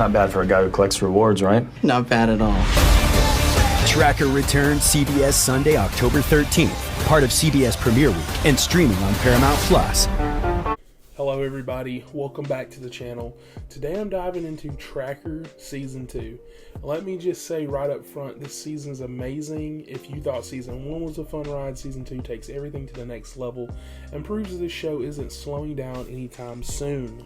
Not bad for a guy who collects rewards, right? Not bad at all. Tracker returns CBS Sunday, October 13th, part of CBS Premiere Week and streaming on Paramount+. Hello everybody, welcome back to the channel. Today I'm diving into Tracker Season 2. Let me just say right up front, this season's amazing. If you thought Season 1 was a fun ride, Season 2 takes everything to the next level and proves that this show isn't slowing down anytime soon.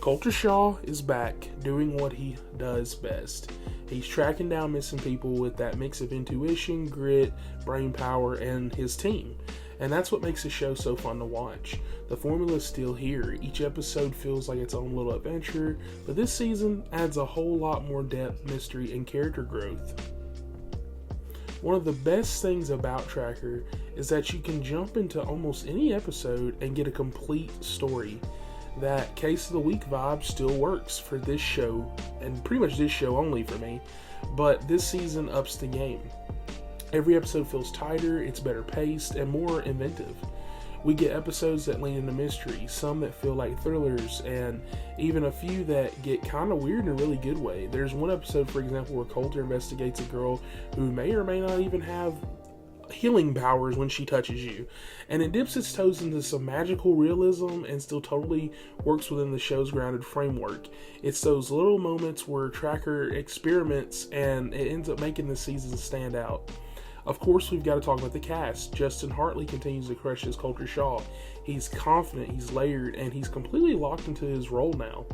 Colter Shaw is back doing what he does best. He's tracking down missing people with that mix of intuition, grit, brain power, and his team. And that's what makes the show so fun to watch. The formula's still here. Each episode feels like its own little adventure, but this season adds a whole lot more depth, mystery, and character growth. One of the best things about Tracker is that you can jump into almost any episode and get a complete story. That case of the week vibe still works for this show, and pretty much this show only for me, but this season ups the game. Every episode feels tighter, it's better paced, and more inventive. We get episodes that lean into mystery, some that feel like thrillers, and even a few that get kind of weird in a really good way. There's one episode, for example, where Colter investigates a girl who may or may not even have healing powers when she touches you, and it dips its toes into some magical realism and still totally works within the show's grounded framework. It's those little moments where Tracker experiments and it ends up making the season stand out. Of course, we've got to talk about the cast. Justin Hartley continues to crush as Colter Shaw. He's confident, he's layered, and he's completely locked into his role now.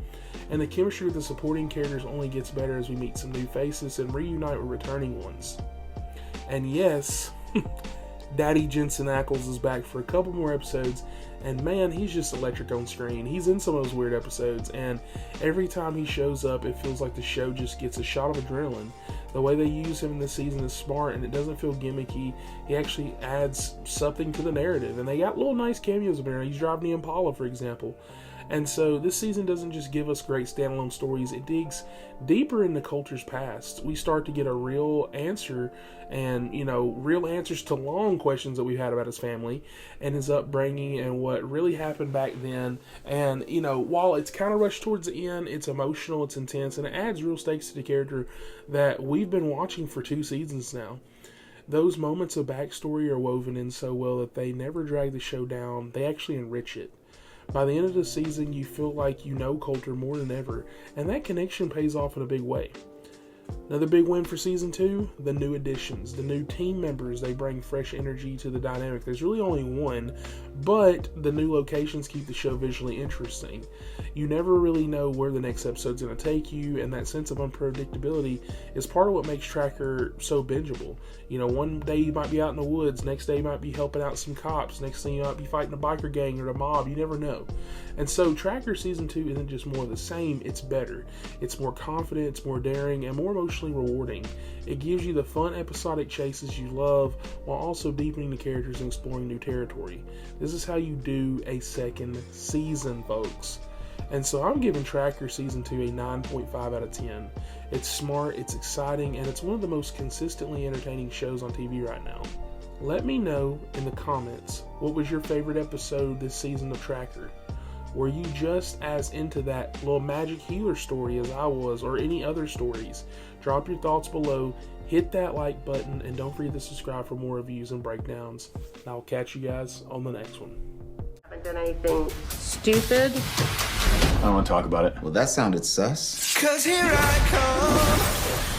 And the chemistry with the supporting characters only gets better as we meet some new faces and reunite with returning ones. And yes, Daddy Jensen Ackles is back for a couple more episodes, and man, he's just electric on screen. He's in some of those weird episodes, and every time he shows up, it feels like the show just gets a shot of adrenaline. The way they use him in this season is smart, and it doesn't feel gimmicky. He actually adds something to the narrative, and they got little nice cameos apparently. He's driving the Impala, for example. And so this season doesn't just give us great standalone stories, it digs deeper into Colter's past. We start to get a real answer and, real answers to long questions that we've had about his family and his upbringing and what really happened back then. And, while it's kind of rushed towards the end, it's emotional, it's intense, and it adds real stakes to the character that we've been watching for 2 seasons now. Those moments of backstory are woven in so well that they never drag the show down, they actually enrich it. By the end of the season, you feel like you know Colter more than ever, and that connection pays off in a big way. Another big win for Season 2, the new additions, the new team members. They bring fresh energy to the dynamic. There's really only one, but the new locations keep the show visually interesting. You never really know where the next episode's going to take you, and that sense of unpredictability is part of what makes Tracker so bingeable. One day you might be out in the woods, next day you might be helping out some cops, next thing you might be fighting a biker gang or a mob, you never know. And so Tracker Season 2 isn't just more of the same, it's better. It's more confident, it's more daring, and more emotionally rewarding. It gives you the fun episodic chases you love while also deepening the characters and exploring new territory. This is how you do a second season, folks. And so I'm giving Tracker Season 2 a 9.5 out of 10. It's smart, it's exciting, and it's one of the most consistently entertaining shows on TV right now. Let me know in the comments, what was your favorite episode this season of Tracker? Were you just as into that little magic healer story as I was, or any other stories? Drop your thoughts below, hit that like button, and don't forget to subscribe for more reviews and breakdowns. And I'll catch you guys on the next one. Haven't done anything stupid. I don't want to talk about it. Well, that sounded sus. 'Cause here I come.